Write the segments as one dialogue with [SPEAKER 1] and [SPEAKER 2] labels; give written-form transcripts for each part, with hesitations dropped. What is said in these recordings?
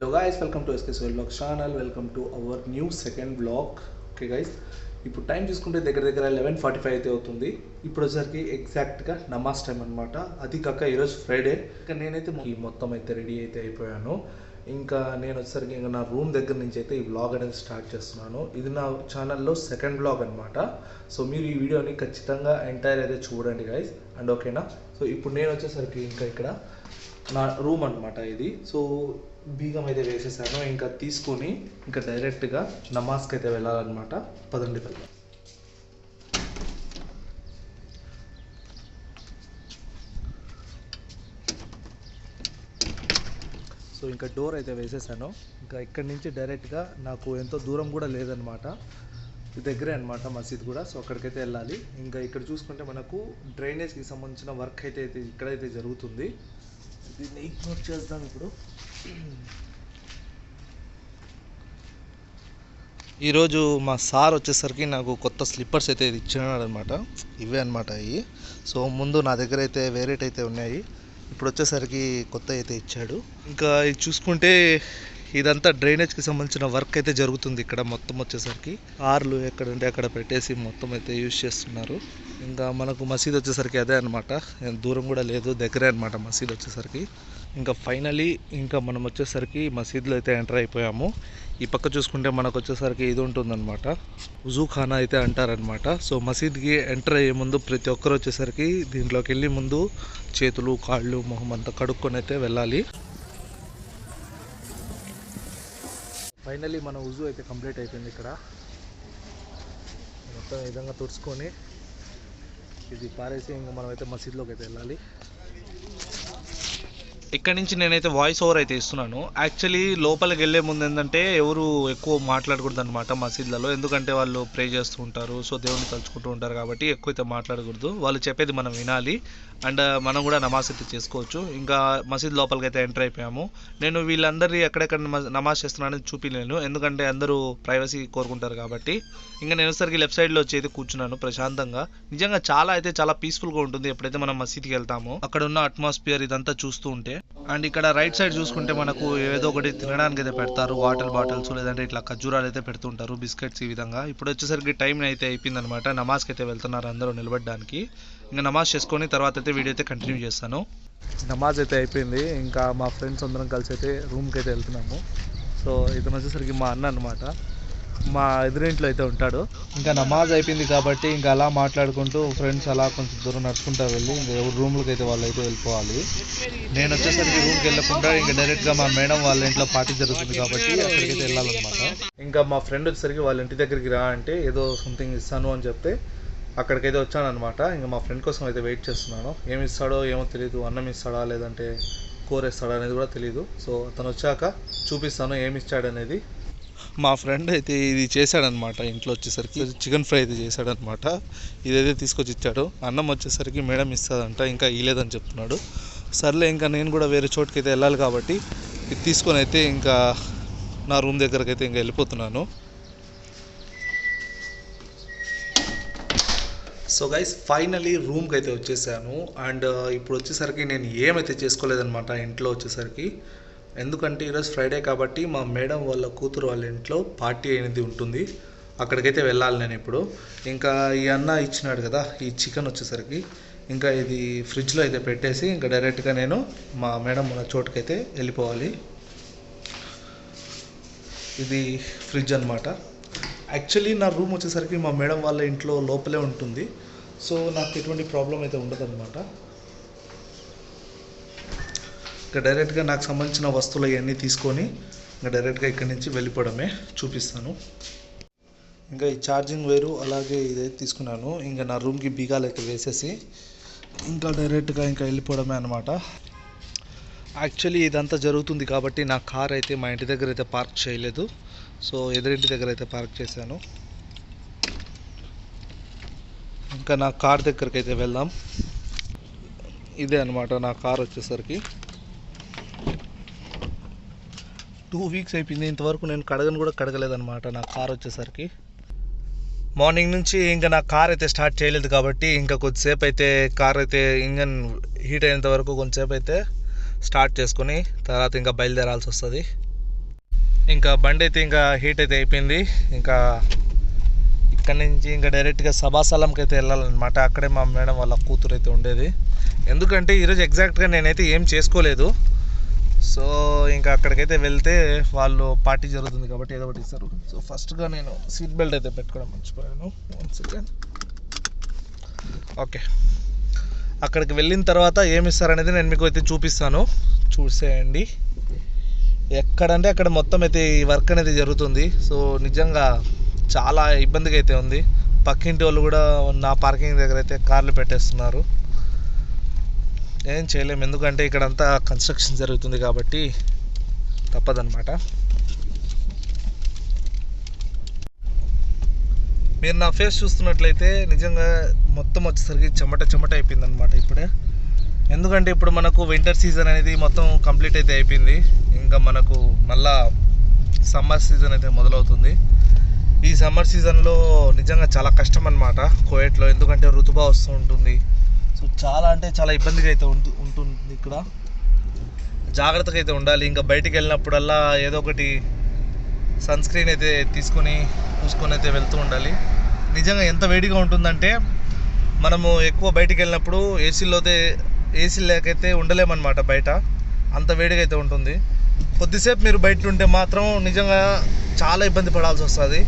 [SPEAKER 1] Hello guys, welcome to SKS Vlog channel. Welcome to our new second vlog. Okay guys, ఇప్పుడు time చూసుకుంటే దగ్గర 11:45 అయితే అవుతుంది. ఇప్పుడు వచ్చేసరికి ఎగ్జాక్ట్గా నమాజ్ టైం అనమాట. అది కాక ఈరోజు ఫ్రైడే. ఇంకా నేనైతే మొత్తం అయితే రెడీ అయితే అయిపోయాను. ఇంకా నేను వచ్చేసరికి ఇంకా నా రూమ్ దగ్గర నుంచి అయితే ఈ వ్లాగ్ అనేది స్టార్ట్ చేస్తున్నాను. ఇది నా ఛానల్లో సెకండ్ వ్లాగ్ అనమాట. సో మీరు ఈ వీడియోని ఖచ్చితంగా ఎంటైర్ అయితే చూడండి గైస్. అండ్ ఓకేనా? సో ఇప్పుడు నేను వచ్చేసరికి ఇంకా ఇక్కడ నా రూమ్ అనమాట ఇది. సో బీగం అయితే వేసేసాను. ఇంకా తీసుకొని ఇంకా డైరెక్ట్గా నమాజ్కి అయితే వెళ్ళాలన్నమాట. పదండి వెళ్దాం. సో ఇంకా డోర్ అయితే వేసేసాను. ఇంకా ఇక్కడి నుంచి డైరెక్ట్గా నాకు ఎంతో దూరం కూడా లేదనమాట, దగ్గరే అనమాట మసీద్ కూడా. సో అక్కడికైతే వెళ్ళాలి. ఇంకా ఇక్కడ చూసుకుంటే మనకు డ్రైనేజ్కి సంబంధించిన వర్క్ అయితే ఇక్కడైతే జరుగుతుంది. దీన్ని ఇగ్నోర్ చేద్దాం. ఇప్పుడు ఈరోజు మా సార్ వచ్చేసరికి నాకు కొత్త స్లిప్పర్స్ అయితే ఇచ్చినాడు అనమాట. ఇవే అనమాట ఇవి. సో ముందు నా దగ్గర అయితే వేరేట్ అయితే ఉన్నాయి, ఇప్పుడు వచ్చేసరికి కొత్త అయితే ఇచ్చాడు. ఇంకా ఇది చూసుకుంటే ఇదంతా డ్రైనేజ్కి సంబంధించిన వర్క్ అయితే జరుగుతుంది ఇక్కడ. మొత్తం వచ్చేసరికి కార్లు ఎక్కడంటే అక్కడ పెట్టేసి మొత్తం అయితే యూజ్ చేస్తున్నారు. ఇంకా మనకు మసీద్ వచ్చేసరికి అదే అనమాట, దూరం కూడా లేదు, దగ్గరే అనమాట మసీద్ వచ్చేసరికి. ఇంకా ఫైనలీ ఇంకా మనం వచ్చేసరికి మసీద్లో అయితే ఎంటర్ అయిపోయాము. ఈ పక్క చూసుకుంటే మనకు వచ్చేసరికి ఇది ఉంటుందన్నమాట, ఉజూ ఖానా అయితే అంటారనమాట. సో మసీద్కి ఎంటర్ అయ్యే ముందు ప్రతి ఒక్కరు వచ్చేసరికి దీంట్లోకి వెళ్ళి ముందు చేతులు కాళ్ళు మొహం అంతా కడుక్కొని అయితే వెళ్ళాలి. ఫైనలీ మన ఉజూ అయితే కంప్లీట్ అయిపోయింది. ఇక్కడ మొత్తం ఈ విధంగా తుడుచుకొని ఇది పారేసి ఇంకా మనం అయితే మసీద్లోకి అయితే వెళ్ళాలి. ఇక్కడ నుంచి నేనైతే వాయిస్ ఓవర్ అయితే ఇస్తున్నాను. యాక్చువల్లీ లోపలికి వెళ్ళే ముందు ఏంటంటే ఎవరు ఎక్కువ మాట్లాడకూడదు అనమాట మసీద్లలో, ఎందుకంటే వాళ్ళు ప్రే చేస్తూ ఉంటారు, సో దేవుని తలుచుకుంటూ ఉంటారు కాబట్టి ఎక్కువ అయితే మాట్లాడకూడదు. వాళ్ళు చెప్పేది మనం వినాలి అండ్ మనం కూడా నమాజ్ అయితే చేసుకోవచ్చు. ఇంకా మసీద్ లోపలికి అయితే ఎంటర్ అయిపోయాము. నేను వీళ్ళందరి ఎక్కడెక్కడ నమాజ్ చేస్తున్నానని చూపించలేను, ఎందుకంటే అందరూ ప్రైవసీ కోరుకుంటారు కాబట్టి. ఇంకా నేను సరికి లెఫ్ట్ సైడ్లో వచ్చి అయితే కూర్చున్నాను ప్రశాంతంగా. నిజంగా చాలా పీస్ఫుల్గా ఉంటుంది ఎప్పుడైతే మనం మసీద్కి వెళ్తామో. అక్కడ ఉన్న అట్మాస్ఫియర్ ఇదంతా చూస్తూ ఉంటే. అండ్ ఇక్కడ రైట్ సైడ్ చూసుకుంటే మనకు ఏదో ఒకటి తినడానికి అయితే పెడతారు, వాటర్ బాటిల్స్ లేదంటే ఇట్లా ఖర్జూరాలు అయితే పెడుతుంటారు, బిస్కెట్స్ ఈ విధంగా. ఇప్పుడు వచ్చేసరికి టైం అయితే అయిపోయింది అనమాట. నమాజ్కి అయితే వెళ్తున్నారు అందరూ నిలబడడానికి. ఇంకా నమాజ్ చేసుకొని తర్వాత అయితే వీడియో అయితే కంటిన్యూ చేస్తాను. నమాజ్ అయితే అయిపోయింది. ఇంకా మా ఫ్రెండ్స్ అందరం కలిసి అయితే రూమ్కి అయితే వెళ్తున్నాము. సో ఇతను వచ్చేసరికి మా అన్న అనమాట, మా ఎదురింట్లో అయితే ఉంటాడు. ఇంకా నమాజ్ అయిపోయింది కాబట్టి ఇంకా అలా మాట్లాడుకుంటూ ఫ్రెండ్స్ అలా కొంచెం దూరం నడుచుకుంటూ వెళ్ళి ఇంకా ఎవరు రూమ్లోకి అయితే వాళ్ళు అయితే వెళ్ళిపోవాలి. నేను వచ్చేసరికి రూమ్కి వెళ్ళకుండా ఇంకా డైరెక్ట్గా మా మేడం వాళ్ళ ఇంట్లో పార్టీ జరుగుతుంది కాబట్టి అక్కడికైతే వెళ్ళాలన్నమాట. ఇంకా మా ఫ్రెండ్ వచ్చేసరికి వాళ్ళ ఇంటి దగ్గరికి రా అంటే ఏదో సంథింగ్ ఇస్తాను అని చెప్తే అక్కడికైతే వచ్చాను అనమాట. ఇంకా మా ఫ్రెండ్ కోసం అయితే వెయిట్ చేస్తున్నాను. ఏమి ఇస్తాడో ఏమో తెలియదు, అన్నం ఇస్తాడా లేదంటే కూర ఇస్తాడా అనేది కూడా తెలియదు. సో అతను వచ్చాక చూపిస్తాను ఏమి ఇస్తాడనేది. మా ఫ్రెండ్ అయితే ఇది చేశాడనమాట, ఇంట్లో వచ్చేసరికి చికెన్ ఫ్రై అయితే చేశాడనమాట. ఇదైతే తీసుకొచ్చి ఇచ్చాడు. అన్నం వచ్చేసరికి మేడం ఇస్తుందంట, ఇంకా ఇవ్వలేదని చెప్తున్నాడు. సర్లే ఇంకా నేను కూడా వేరే చోటుకి అయితే వెళ్ళాలి కాబట్టి ఇది తీసుకొని అయితే ఇంకా నా రూమ్ దగ్గరకు అయితే ఇంకా వెళ్ళిపోతున్నాను. సో గైస్ ఫైనలీ రూమ్కి అయితే వచ్చేసాను. అండ్ ఇప్పుడు వచ్చేసరికి నేను ఏమైతే చేసుకోలేదన్నమాట ఇంట్లో వచ్చేసరికి, ఎందుకంటే ఈరోజు ఫ్రైడే కాబట్టి మా మేడం వాళ్ళ కూతురు వాళ్ళ ఇంట్లో పార్టీ అనేది ఉంటుంది, అక్కడికైతే వెళ్ళాలి నేను ఇప్పుడు. ఇంకా ఈ అన్న ఇచ్చినాడు కదా ఈ చికెన్ వచ్చేసరికి ఇంకా ఇది ఫ్రిడ్జ్లో అయితే పెట్టేసి ఇంకా డైరెక్ట్గా నేను మా మేడం ఉన్న చోటుకైతే వెళ్ళిపోవాలి. ఇది ఫ్రిడ్జ్ అనమాట. యాక్చువల్లీ నా రూమ్ వచ్చేసరికి మా మేడం వాళ్ళ ఇంట్లో లోపలే ఉంటుంది, సో నాకు ఎటువంటి ప్రాబ్లం అయితే ఉండదన్నమాట. ఇంకా డైరెక్ట్గా నాకు సంబంధించిన వస్తువులు ఇవన్నీ తీసుకొని ఇంకా డైరెక్ట్గా ఇక్కడి నుంచి వెళ్ళిపోవడమే. చూపిస్తాను. ఇంకా ఈ ఛార్జింగ్ వైరు అలాగే ఇదైతే తీసుకున్నాను. ఇంకా నా రూమ్కి బీగాలు అయితే వేసేసి ఇంకా డైరెక్ట్గా ఇంకా వెళ్ళిపోవడమే అనమాట. యాక్చువల్లీ ఇదంతా జరుగుతుంది కాబట్టి నా కార్ అయితే మా ఇంటి దగ్గర అయితే పార్క్ చేయలేదు, సో ఎదురింటి దగ్గర అయితే పార్క్ చేశాను. ఇంకా నా కార్ దగ్గరికి అయితే వెళ్దాం. ఇదే అనమాట నా కార్ వచ్చేసరికి. 2 వీక్స్ అయిపోయింది, ఇంతవరకు నేను కడగను కూడా కడగలేదన్నమాట నా కార్ వచ్చేసరికి. మార్నింగ్ నుంచి ఇంకా నా కార్ అయితే స్టార్ట్ చేయలేదు కాబట్టి ఇంకా కొద్దిసేపు అయితే కార్ అయితే ఇంజన్ హీట్ అయినంత వరకు కొంచెంసేపు అయితే స్టార్ట్ చేసుకొని తర్వాత ఇంకా బయలుదేరాల్సి వస్తుంది. ఇంకా బండి అయితే ఇంకా హీట్ అయితే అయిపోయింది. ఇంకా ఇక్కడ నుంచి ఇంకా డైరెక్ట్గా సభాస్థలంకి అయితే వెళ్ళాలన్నమాట. అక్కడే మా మేడం వాళ్ళ కూతురు అయితే ఉండేది. ఎందుకంటే ఈరోజు ఎగ్జాక్ట్గా నేనైతే ఏం చేసుకోలేదు. సో ఇంకా అక్కడికైతే వెళ్తే వాళ్ళు పార్టీ జరుగుతుంది కాబట్టి ఏదో ఒకటి ఇస్తారు. సో ఫస్ట్గా నేను సీట్ బెల్ట్ అయితే పెట్టుకోవడం మర్చిపోయాను. 1 సెకండ్. ఓకే, అక్కడికి వెళ్ళిన తర్వాత ఏమి ఇస్తారనేది నేను మీకు అయితే చూపిస్తాను, చూసేయండి. ఎక్కడంటే అక్కడ మొత్తం అయితే ఈ వర్క్ అనేది జరుగుతుంది. సో నిజంగా చాలా ఇబ్బందిగా అయితే ఉంది. పక్కింటి వాళ్ళు కూడా నా పార్కింగ్ దగ్గర అయితే కార్లు పెట్టేస్తున్నారు. ఏం చేయలేము, ఎందుకంటే ఇక్కడంతా కన్స్ట్రక్షన్ జరుగుతుంది కాబట్టి తప్పదన్నమాట. మీరు నా ఫేస్ చూస్తున్నట్లయితే నిజంగా మొత్తం వచ్చేసరికి చెమట అయిపోయిందనమాట ఇప్పుడే. ఎందుకంటే ఇప్పుడు మనకు వింటర్ సీజన్ అనేది మొత్తం కంప్లీట్ అయితే అయిపోయింది. ఇంకా మనకు మళ్ళా సమ్మర్ సీజన్ అయితే మొదలవుతుంది. ఈ సమ్మర్ సీజన్లో నిజంగా చాలా కష్టం అన్నమాట కోయట్లో, ఎందుకంటే ఋతుబా వస్తూ ఉంటుంది. సో చాలా అంటే చాలా ఇబ్బందిగా అయితే ఉంటుంది. ఇక్కడ జాగ్రత్తగా అయితే ఉండాలి. ఇంకా బయటికి వెళ్ళినప్పుడల్లా ఏదో ఒకటి సన్ స్క్రీన్ అయితే తీసుకొని చూసుకొని అయితే వెళ్తూ ఉండాలి. నిజంగా ఎంత వేడిగా ఉంటుందంటే మనము ఎక్కువ బయటికి వెళ్ళినప్పుడు ఏసీ లేకైతే ఉండలేమన్నమాట. బయట అంత వేడిగా అయితే ఉంటుంది. కొద్దిసేపు మీరు బయట ఉంటే మాత్రం నిజంగా చాలా ఇబ్బంది పడాల్సి వస్తుంది,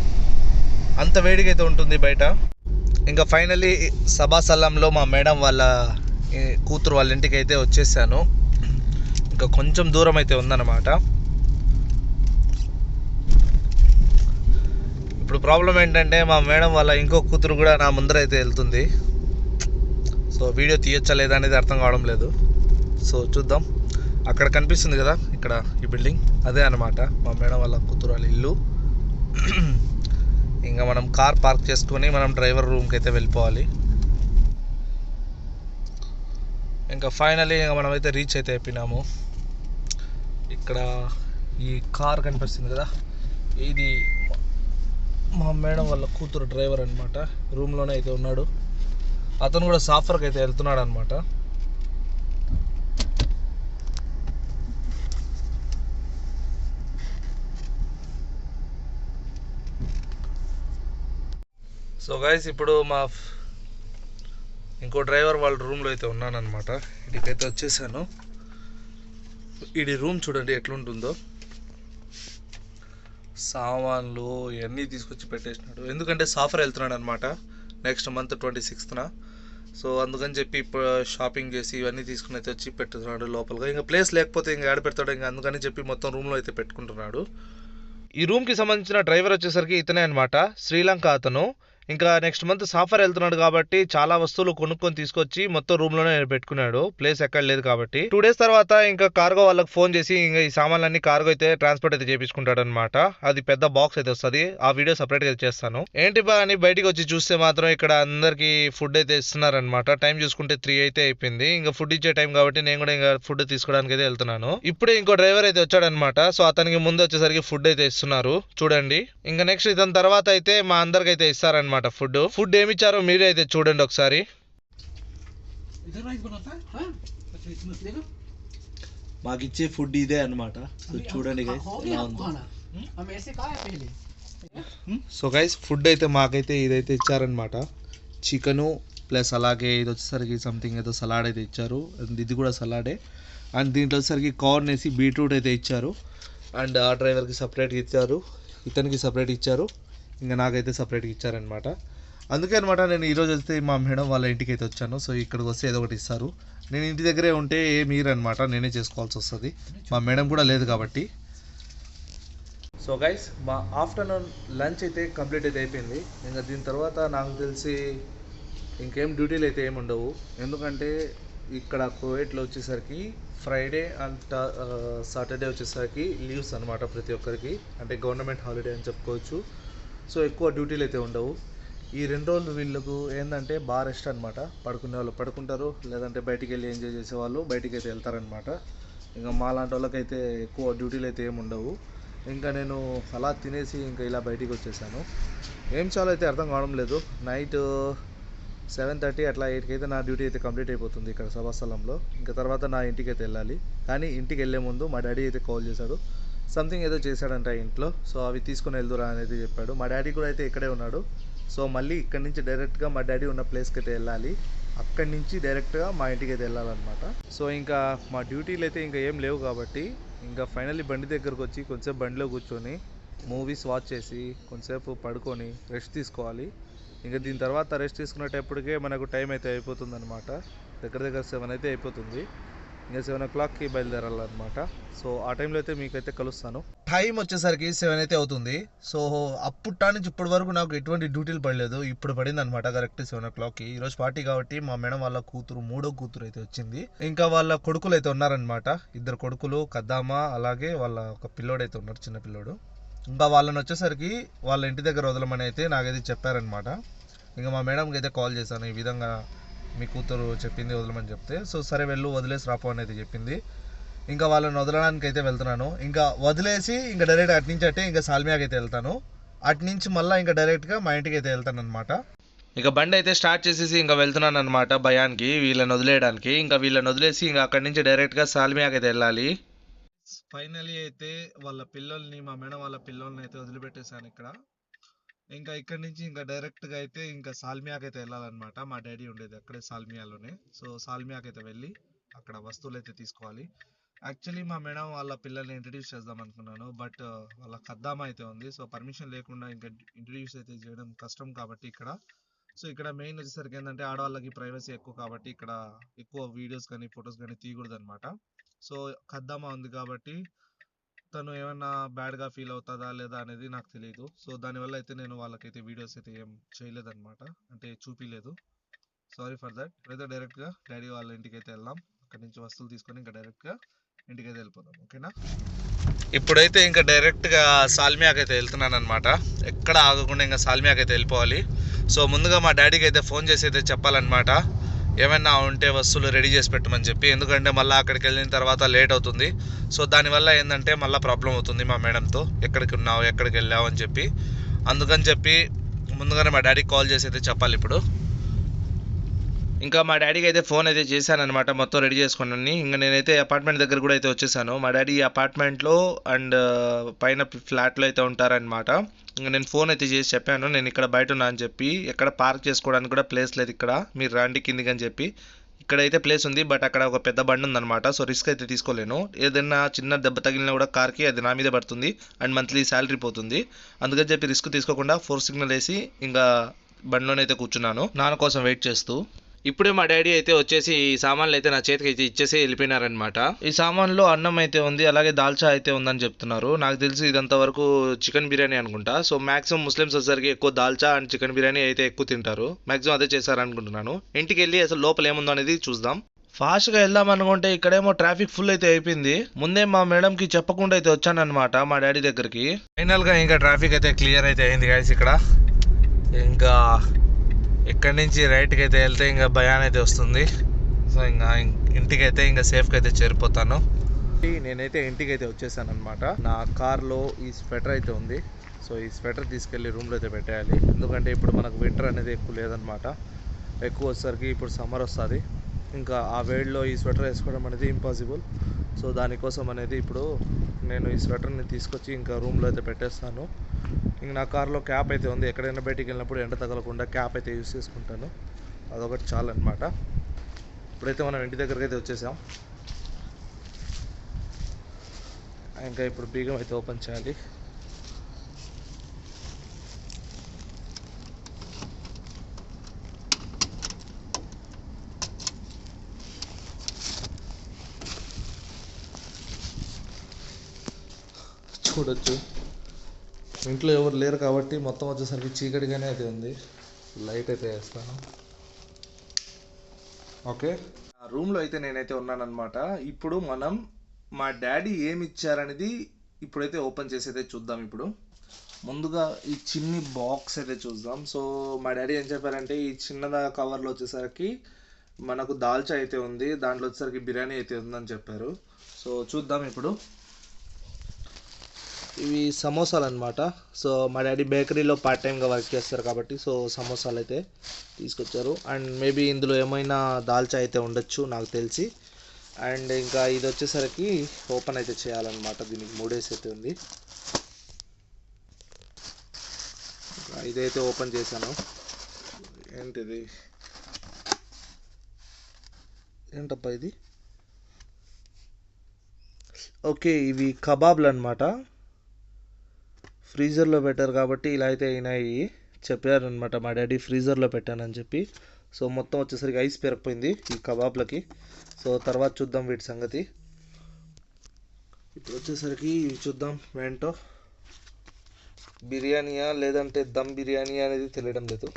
[SPEAKER 1] అంత వేడిగా అయితే ఉంటుంది బయట. ఇంకా ఫైనల్లీ సభాస్థలంలో మా మేడం వాళ్ళ కూతురు వాళ్ళ ఇంటికి అయితే వచ్చేసాను. ఇంకా కొంచెం దూరం అయితే ఉందన్నమాట. ఇప్పుడు ప్రాబ్లం ఏంటంటే మా మేడం వాళ్ళ ఇంకో కూతురు కూడా నా ముందర అయితే వెళ్తుంది. సో వీడియో తీయచ్చా లేదా అనేది అర్థం కావడం లేదు. సో చూద్దాం. అక్కడ కనిపిస్తుంది కదా ఇక్కడ ఈ బిల్డింగ్, అదే అన్నమాట మా మేడం వాళ్ళ కూతురు వాళ్ళ ఇల్లు. ఇంకా మనం కార్ పార్క్ చేసుకొని మనం డ్రైవర్ రూమ్కి అయితే వెళ్ళిపోవాలి. ఇంకా ఫైనలీ ఇంకా మనం అయితే రీచ్ అయితే అయిపోయినాము. ఇక్కడ ఈ కార్ కనిపిస్తుంది కదా, ఇది మా మేడం వాళ్ళ కూతురు డ్రైవర్ అనమాట. రూమ్లోనే అయితే ఉన్నాడు. అతను కూడా సాఫర్కి అయితే వెళ్తున్నాడు అనమాట. సో గైస్ ఇప్పుడు మా ఇంకో డ్రైవర్ వాళ్ళ రూమ్లో అయితే ఉన్నానన్నమాట. ఇటుకైతే వచ్చేసాను. ఇది రూమ్ చూడండి ఎట్లుంటుందో. సామాన్లు ఇవన్నీ తీసుకొచ్చి పెట్టేసినాడు. ఎందుకంటే సాఫర్ వెళ్తున్నాడు అనమాట నెక్స్ట్ మంత్ 26న. సో అందుకని చెప్పి ఇప్పుడు షాపింగ్ చేసి ఇవన్నీ తీసుకుని అయితే వచ్చి పెట్టుతున్నాడు లోపలగా. ఇంకా ప్లేస్ లేకపోతే ఇంకా యాడ పెడతాడు, ఇంకా అందుకని చెప్పి మొత్తం రూమ్లో అయితే పెట్టుకుంటున్నాడు. ఈ రూమ్కి సంబంధించిన డ్రైవర్ వచ్చేసరికి ఇతనే అనమాట, శ్రీలంక అతను. ఇంకా నెక్స్ట్ మంత్ సాఫర్ వెళ్తున్నాడు కాబట్టి చాలా వస్తువులు కొనుక్కొని తీసుకొచ్చి మొత్తం రూమ్లోనే పెట్టుకున్నాడు, ప్లేస్ ఎక్కడ లేదు కాబట్టి. 2 days తర్వాత ఇంకా కార్గో వాళ్ళకి ఫోన్ చేసి ఇంకా ఈ సామాన్లన్నీ కార్గో అయితే ట్రాన్స్పోర్ట్ అయితే చేపించుకుంటాడు అనమాట. అది పెద్ద బాక్స్ అయితే వస్తుంది, ఆ వీడియో సపరేట్ గా చేస్తాను. ఏంటి బా అని బయటికి వచ్చి చూస్తే మాత్రం ఇక్కడ అందరికి ఫుడ్ అయితే ఇస్తున్నారనమాట. టైం చూసుకుంటే 3 అయితే అయిపోయింది. ఇంకా ఫుడ్ ఇచ్చే టైం కాబట్టి నేను కూడా ఇంకా ఫుడ్ తీసుకోవడానికి అయితే వెళ్తున్నాను. ఇప్పుడే ఇంకో డ్రైవర్ అయితే వచ్చాడనమాట. సో అతనికి ముందు వచ్చేసరికి ఫుడ్ అయితే ఇస్తున్నారు చూడండి. ఇంకా నెక్స్ట్ ఇతని తర్వాత అయితే మా అందరికి అయితే ఇస్తారనమాట ఫుడ్ ఏమి ఇచ్చారో మీరే అయితే చూడండి ఒకసారి. మాకు ఇచ్చే ఫుడ్ ఇదే అనమాట. చూడండి గైస్ ఎలా ఉందో. సో గైస్ ఫుడ్ అయితే మాకైతే ఇదైతే ఇచ్చారనమాట. చికెను ప్లస్ అలాగే ఇది వచ్చేసరికి సంథింగ్ ఏదో సలాడ్ అయితే ఇచ్చారు. ఇది కూడా సలాడే. అండ్ దీంట్లో వచ్చేసరికి కార్న్ వేసి బీట్రూట్ అయితే ఇచ్చారు. అండ్ ఆ డ్రైవర్కి సపరేట్గా ఇచ్చారు, ఇతనికి సపరేట్ ఇచ్చారు, ఇంకా నాకైతే సపరేట్గా ఇచ్చారనమాట. అందుకే అనమాట నేను ఈరోజు వస్తే మా మేడం వాళ్ళ ఇంటికి అయితే వచ్చాను. సో ఇక్కడికి వస్తే ఏదో ఒకటి ఇస్తారు. నేను ఇంటి దగ్గరే ఉంటే ఏమి ఇరనమాట, నేనే చేసుకోవాల్సి వస్తుంది, మా మేడం కూడా లేదు కాబట్టి. సో గైస్ మా ఆఫ్టర్నూన్ లంచ్ అయితే కంప్లీట్ అయితే అయిపోయింది. ఇంకా దీని తర్వాత నాకు తెలిసి ఇంకేం డ్యూటీలు అయితే ఏమి ఉండవు. ఎందుకంటే ఇక్కడ కువైట్లో వచ్చేసరికి ఫ్రైడే అండ్ సాటర్డే వచ్చేసరికి లీవ్స్ అనమాట ప్రతి ఒక్కరికి, అంటే గవర్నమెంట్ హాలిడే అని చెప్పుకోవచ్చు. సో ఎక్కువ డ్యూటీలు అయితే ఉండవు. ఈ 2 రోజులు వీళ్ళకు ఏంటంటే బాగా రెస్ట్ అనమాట. పడుకునే వాళ్ళు పడుకుంటారు, లేదంటే బయటికి వెళ్ళి ఎంజాయ్ చేసేవాళ్ళు బయటికి అయితే వెళ్తారనమాట. ఇంకా మా లాంటి వాళ్ళకైతే ఎక్కువ డ్యూటీలు అయితే ఏమి ఉండవు. ఇంకా నేను అలా తినేసి ఇంకా ఇలా బయటికి వచ్చేసాను. ఏం చాలో అయితే అర్థం కావడం లేదు. నైట్ 7:30 అట్లా 8కి అయితే నా డ్యూటీ అయితే కంప్లీట్ అయిపోతుంది ఇక్కడ సభాస్థలంలో. ఇంకా తర్వాత నా ఇంటికి అయితే వెళ్ళాలి. కానీ ఇంటికి వెళ్ళే ముందు మా డాడీ అయితే కాల్ చేశాడు, సంథింగ్ ఏదో చేశాడంట ఇంట్లో. సో అవి తీసుకొని వెళ్దురా అనేది చెప్పాడు. మా డాడీ కూడా అయితే ఇక్కడే ఉన్నాడు. సో మళ్ళీ ఇక్కడి నుంచి డైరెక్ట్గా మా డాడీ ఉన్న ప్లేస్కి అయితే వెళ్ళాలి. అక్కడి నుంచి డైరెక్ట్గా మా ఇంటికి అయితే వెళ్ళాలన్నమాట. సో ఇంకా మా డ్యూటీలు అయితే ఇంకా ఏం లేవు కాబట్టి ఇంకా ఫైనల్లీ బండి దగ్గరకు వచ్చి కొంచెంసేపు బండిలో కూర్చొని మూవీస్ వాచ్ చేసి కొంచెంసేపు పడుకొని రెస్ట్ తీసుకోవాలి. ఇంకా దీని తర్వాత రెస్ట్ తీసుకునేటప్పటికే మనకు టైం అయితే అయిపోతుంది అనమాట. దగ్గర దగ్గర 7 అయితే అయిపోతుంది. ఇంకా 7 o'clockకి బయలుదేరాలన్నమాట. సో ఆ టైంలో అయితే మీకైతే కలుస్తాను. టైం వచ్చేసరికి 7 అయితే అవుతుంది. సో అప్పుడా నుంచి ఇప్పటి వరకు నాకు ఎటువంటి డ్యూటీలు పడలేదు. ఇప్పుడు పడింది అనమాట కరెక్ట్ 7 o'clockకి. ఈరోజు పార్టీ కాబట్టి మా మేడం వాళ్ళ కూతురు, మూడో కూతురు అయితే వచ్చింది. ఇంకా వాళ్ళ కొడుకులు అయితే ఉన్నారనమాట. 2 కొడుకులు, కద్దామా, అలాగే వాళ్ళ ఒక పిల్లోడు అయితే ఉన్నారు, చిన్న పిల్లోడు. ఇంకా వాళ్ళని వచ్చేసరికి వాళ్ళ ఇంటి దగ్గర వదలమని అయితే నాకైతే చెప్పారనమాట. ఇంకా మా మేడంకి అయితే కాల్ చేశాను, ఈ విధంగా మీ కూతురు చెప్పింది వదలమని చెప్తే. సో సరే వెళ్ళు, వదిలేసి రాపో అనేది చెప్పింది. ఇంకా వాళ్ళని వదలడానికి అయితే వెళ్తున్నాను. ఇంకా వదిలేసి ఇంకా డైరెక్ట్ అటు నుంచి అంటే ఇంకా సాల్మియాకి అయితే వెళ్తాను. అటు నుంచి మళ్ళీ ఇంకా డైరెక్ట్గా మా ఇంటికి అయితే వెళ్తాను అనమాట. ఇక బండి అయితే స్టార్ట్ చేసేసి ఇంకా వెళ్తున్నాను అనమాట భయానికి, వీళ్ళని వదిలేయడానికి. ఇంకా వీళ్ళని వదిలేసి ఇంకా అక్కడి నుంచి డైరెక్ట్గా సాల్మియాకి అయితే వెళ్ళాలి. ఫైనలీ అయితే వాళ్ళ పిల్లల్ని, మా మేడం వాళ్ళ పిల్లల్ని అయితే వదిలిపెట్టేశాను ఇక్కడ. ఇంకా ఇక్కడి నుంచి ఇంకా డైరెక్ట్గా అయితే ఇంకా సాల్మియాకి అయితే వెళ్ళాలన్నమాట. మా డాడీ ఉండేది అక్కడే సాల్మియాలోనే. సో సాల్మియాకి అయితే వెళ్ళి అక్కడ వస్తువులు అయితే తీసుకోవాలి. యాక్చువల్లీ మా మేడం వాళ్ళ పిల్లల్ని ఇంట్రడ్యూస్ చేద్దాం అనుకున్నాను, బట్ వాళ్ళ కద్దామా అయితే ఉంది. సో పర్మిషన్ లేకుండా ఇంకా ఇంట్రడ్యూస్ అయితే చేయడం కష్టం కాబట్టి ఇక్కడ. సో ఇక్కడ మెయిన్ వచ్చేసరికి ఏంటంటే ఆడవాళ్ళకి ప్రైవసీ ఎక్కువ కాబట్టి ఇక్కడ ఎక్కువ వీడియోస్ కానీ ఫొటోస్ కానీ తీయకూడదు అనమాట. సో కద్దామా ఉంది కాబట్టి తను ఏమన్నా బ్యాడ్గా ఫీల్ అవుతుందా లేదా అనేది నాకు తెలియదు. సో దానివల్ల అయితే నేను వాళ్ళకైతే వీడియోస్ అయితే ఏం చేయలేదన్నమాట, అంటే చూపించలేదు. Sorry for that. అయితే డైరెక్ట్గా డాడీ వాళ్ళ ఇంటికి అయితే వెళ్దాం. అక్కడి నుంచి వస్తువులు తీసుకొని ఇంకా డైరెక్ట్గా ఇంటికి అయితే వెళ్ళిపోదాం, ఓకేనా? ఇప్పుడైతే ఇంకా డైరెక్ట్గా సాల్మియాకి అయితే వెళ్తున్నాను అనమాట. ఎక్కడ ఆగకుండా ఇంకా సాల్మియాకి అయితే వెళ్ళిపోవాలి. సో ముందుగా మా డాడీకి అయితే ఫోన్ చేసి అయితే చెప్పాలన్నమాట, ఏమైనా ఉంటే వస్తువులు రెడీ చేసి పెట్టమని చెప్పి. ఎందుకంటే మళ్ళీ అక్కడికి వెళ్ళిన తర్వాత లేట్ అవుతుంది. సో దానివల్ల ఏంటంటే మళ్ళీ ప్రాబ్లం అవుతుంది మా మేడంతో, ఎక్కడికి ఉన్నావు, ఎక్కడికి వెళ్ళావు అని చెప్పి. అందుకని చెప్పి ముందుగానే మా డాడీకి కాల్ చేసి అయితే చెప్పాలి ఇప్పుడు. ఇంకా మా డాడీకి అయితే ఫోన్ అయితే చేశాను అనమాట, మొత్తం రెడీ చేసుకున్నాను. ఇంకా నేనైతే అపార్ట్మెంట్ దగ్గర కూడా అయితే వచ్చేసాను. మా డాడీ అపార్ట్మెంట్లో అండ్ పైన ఫ్లాట్లో అయితే ఉంటారనమాట. ఇంకా నేను ఫోన్ అయితే చేసి చెప్పాను, నేను ఇక్కడ బయట ఉన్నా అని చెప్పి. ఎక్కడ పార్క్ చేసుకోవడానికి కూడా ప్లేస్ లేదు ఇక్కడ, మీరు రండి కిందికి అని చెప్పి. ఇక్కడైతే ప్లేస్ ఉంది, బట్ అక్కడ ఒక పెద్ద బండి ఉందన్నమాట. సో రిస్క్ అయితే తీసుకోలేను. ఏదైనా చిన్న దెబ్బ తగిలినా కూడా కార్కి అది నా మీదే పడుతుంది అండ్ మంత్లీ శాలరీ పోతుంది. అందుకని చెప్పి రిస్క్ తీసుకోకుండా 4 సిగ్నల్ వేసి ఇంకా బండిలోనైతే కూర్చున్నాను, నాన్న కోసం వెయిట్ చేస్తూ. ఇప్పుడే మా డాడీ అయితే వచ్చేసి ఈ సామాన్లు అయితే నా చేతికి అయితే ఇచ్చేసి వెళ్ళిపోయినారనమాట. ఈ సామాన్లో అన్నం అయితే ఉంది, అలాగే దాల్చా అయితే ఉందని చెప్తున్నారు. నాకు తెలిసి ఇదంతా వరకు చికెన్ బిర్యానీ అనుకుంటా. సో మాక్సిమం ముస్లిమ్స్ వచ్చేసరికి ఎక్కువ దాల్చా అండ్ చికెన్ బిర్యానీ అయితే ఎక్కువ తింటారు. మాక్సిమం అదే చేశారనుకుంటున్నాను. ఇంటికి వెళ్ళి అసలు లోపల ఏముందో అనేది చూద్దాం. ఫాస్ట్గా వెళ్దాం అనుకుంటే ఇక్కడేమో ట్రాఫిక్ ఫుల్ అయితే అయిపోయింది. ముందే మా మేడంకి చెప్పకుండా అయితే వచ్చానమాట మా డాడీ దగ్గరికి. ఫైనల్గా ఇంకా ట్రాఫిక్ అయితే క్లియర్ అయితే అయింది గైస్ ఇక్కడ. ఇంకా ఇక్కడి నుంచి రైట్కి అయితే వెళ్తే ఇంకా భయాన్ అయితే వస్తుంది. సో ఇంకా ఇంటికైతే ఇంకా సేఫ్గా అయితే చేరిపోతాను. నేనైతే ఇంటికి అయితే వచ్చేసాను అనమాట. నా కార్లో ఈ స్వెటర్ అయితే ఉంది. సో ఈ స్వెటర్ తీసుకెళ్ళి రూమ్లో అయితే పెట్టేయాలి. ఎందుకంటే ఇప్పుడు మనకు వింటర్ అనేది ఎక్కువ లేదనమాట. ఎక్కువ వచ్చేసరికి ఇప్పుడు సమ్మర్ వస్తుంది. ఇంకా ఆ వేడిలో ఈ స్వెటర్ వేసుకోవడం అనేది ఇంపాసిబుల్. సో దానికోసం అనేది ఇప్పుడు నేను ఈ స్వెటర్ని తీసుకొచ్చి ఇంకా రూమ్లో అయితే పెట్టేస్తాను. ఇంక నా కార్లో క్యాప్ అయితే ఉంది. ఎక్కడైనా బయటికి వెళ్ళినప్పుడు ఎండ తగలకుండా క్యాప్ అయితే యూస్ చేసుకుంటాను. అదొకటి చాలన్నమాట. ఇప్పుడైతే మనం ఇంటి దగ్గరికి అయితే వచ్చేసాం. ఇంకా ఇప్పుడు బీగం అయితే ఓపెన్ చేయాలి. చూడొచ్చు ఇంట్లో ఎవరు లేరు కాబట్టి మొత్తం వచ్చేసరికి చీకటిగానే అయితే ఉంది. లైట్ అయితే వేస్తాను. ఓకే, రూమ్లో అయితే నేనైతే ఉన్నానన్నమాట. ఇప్పుడు మనం మా డాడీ ఏమి ఇచ్చారనేది ఇప్పుడైతే ఓపెన్ చేసి అయితే చూద్దాం. ఇప్పుడు ముందుగా ఈ చిన్ని బాక్స్ అయితే చూద్దాం. సో మా డాడీ ఏం చెప్పారంటే ఈ చిన్నదా కవర్లో వచ్చేసరికి మనకు దాల్చా అయితే ఉంది, దాంట్లో వచ్చేసరికి బిర్యానీ అయితే ఉందని చెప్పారు. సో చూద్దాం ఇప్పుడు. ఇవి సమోసాలు అనమాట. సో మా డాడీ బేకరీలో పార్ట్ టైంగా వర్క్ చేస్తారు కాబట్టి సో సమోసాలు అయితే తీసుకొచ్చారు. అండ్ మేబీ ఇందులో ఏమైనా దాల్చా అయితే ఉండొచ్చు నాకు తెలిసి. అండ్ ఇంకా ఇది వచ్చేసరికి ఓపెన్ అయితే చేయాలన్నమాట. దీనికి 3 డేస్ అయితే ఉంది. ఇదైతే ఓపెన్ చేశాను. ఏంటిది, ఏంటబ్బా ఇది? ఓకే, ఇవి కబాబ్లు అనమాట. ఫ్రీజర్లో పెట్టారు కాబట్టి ఇలా అయితే అయినాయి. చెప్పారనమాట మా డాడీ ఫ్రీజర్లో పెట్టానని చెప్పి. సో మొత్తం వచ్చేసరికి ఐస్ పెరిగిపోయింది ఈ కబాబ్లకి. సో తర్వాత చూద్దాం వీటి సంగతి. ఇప్పుడు వచ్చేసరికి ఇవి చూద్దాం ఏంటో. బిర్యానీయా లేదంటే దమ్ బిర్యానీ అనేది తెలియడం లేదు.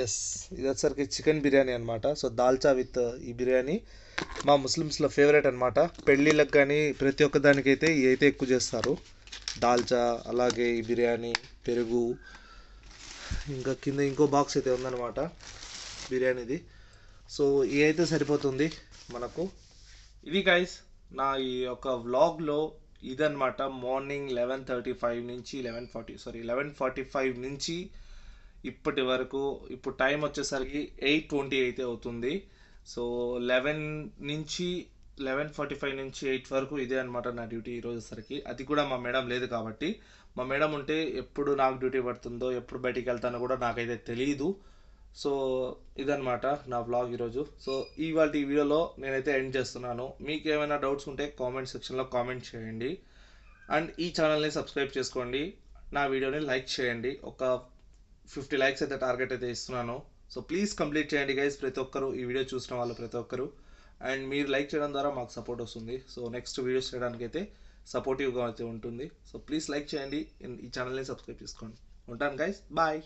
[SPEAKER 1] ఎస్, ఇది వచ్చేసరికి చికెన్ బిర్యానీ అనమాట. సో దాల్చా విత్ ఈ బిర్యానీ మా ముస్లిమ్స్లో ఫేవరెట్ అనమాట. పెళ్ళిళ్ళకి కానీ ప్రతి ఒక్క దానికైతే ఇవి అయితే ఎక్కువ చేస్తారు. దాల్చా, అలాగే ఈ బిర్యానీ, పెరుగు, ఇంకా కింద ఇంకో బాక్స్ అయితే ఉందన్నమాట బిర్యానీది. సో ఇది అయితే సరిపోతుంది మనకు. ఇది గైస్ నా ఈ యొక్క వ్లాగ్లో ఇదన్నమాట. మార్నింగ్ 11:35 నుంచి 11:45 నుంచి ఇప్పటి వరకు. ఇప్పుడు టైం వచ్చేసరికి 8:20 అయితే అవుతుంది. సో 11:45 నుంచి 8 వరకు ఇదే అనమాట నా డ్యూటీ ఈరోజు సరికి. అది కూడా మా మేడం లేదు కాబట్టి. మా మేడం ఉంటే ఎప్పుడు నాకు డ్యూటీ పడుతుందో, ఎప్పుడు బయటికి వెళ్తానో కూడా నాకైతే తెలియదు. సో ఇదనమాట నా వ్లాగ్ ఈరోజు. సో ఇవాళ ఈ వీడియోలో నేనైతే ఎండ్ చేస్తున్నాను. మీకు ఏమైనా డౌట్స్ ఉంటే కామెంట్ సెక్షన్లో కామెంట్ చేయండి. అండ్ ఈ ఛానల్ని సబ్స్క్రైబ్ చేసుకోండి. నా వీడియోని లైక్ చేయండి. ఒక 50 లైక్స్ అయితే టార్గెట్ అయితే ఇస్తున్నాను. సో ప్లీజ్ కంప్లీట్ చేయండి గైస్, ప్రతి ఒక్కరు ఈ వీడియో చూసిన వాళ్ళు ప్రతి ఒక్కరు. అండ్ మీరు లైక్ చేయడం ద్వారా మాకు సపోర్ట్ వస్తుంది. సో నెక్స్ట్ వీడియోస్ చేయడానికి అయితే సపోర్టివ్గా అయితే ఉంటుంది. సో ప్లీజ్ లైక్ చేయండి, ఈ ఛానల్ని సబ్స్క్రైబ్ చేసుకోండి. ఉంటాను గైస్, బాయ్.